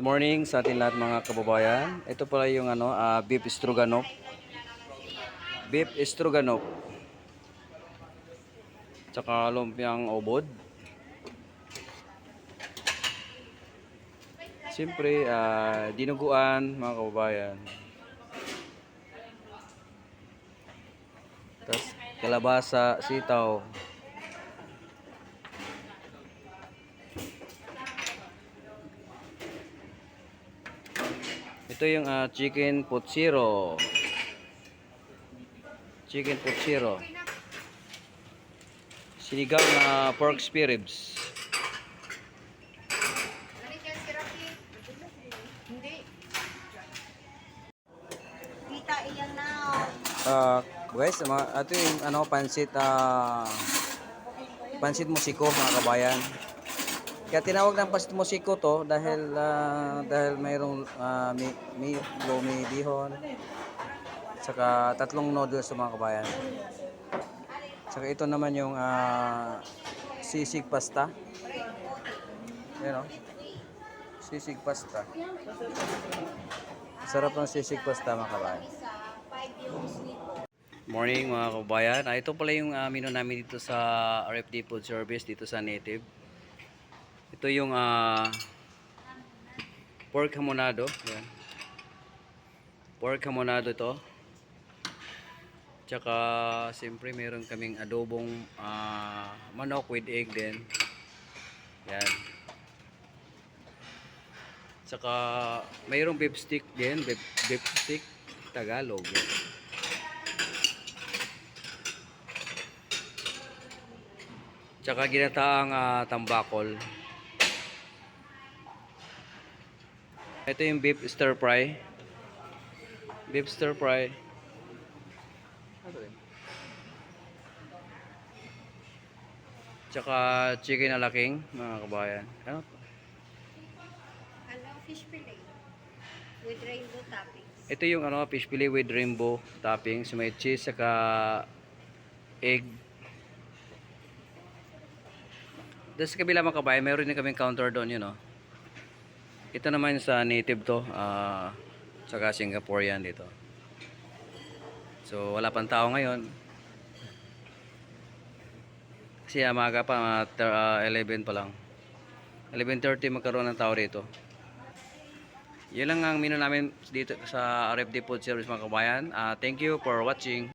morning sa ating lahat mga kababayan. Ito pala yung beef stroganoff. Beef stroganoff. Tsaka lumpiang obod. Siyempre, dinuguan mga kababayan. Tapos kalabasa, sitaw. Ito yung chicken putsiro. Chicken putsiro. Sinigang na pork spare ribs. Kita iyan na. Guys, ito yung pansit pansit musiko mga kabayan. Kaya tinawag ng pansit musiko to dahil mayroong may bihon, saka tatlong noodles mga kabayan. Saka ito naman yung sisig pasta. Yan o. Sisig pasta. Sarap ng sisig pasta mga kabayan. Morning mga kabayan. Ito pala yung menu namin dito sa RFD Food Service dito sa Native. Ito yung pork hamonado. Yan. Pork hamonado ito. Tsaka siyempre meron kaming adobong manok with egg din. Yan. Tsaka mayroong beef stick din. Beef stick Tagalog. Yan. Tsaka ginataang tambakol. Ito yung beef stir fry. Beef stir fry. Tsaka chicken alaking mga kabayan. Ano? Fish fillet with rainbow toppings. Ito yung fish fillet with rainbow toppings. May cheese saka egg. Doon sa kabila mga kabayan, meron din kaming counter doon yun. Ito naman sa Native to. Saka Singaporean dito. So wala pang tao ngayon. Kasi maaga pa, 11 pa lang. 11:30 magkaroon ng tao rito. Yan lang ang menu namin dito sa RFD Food Service mga kabayan. Thank you for watching.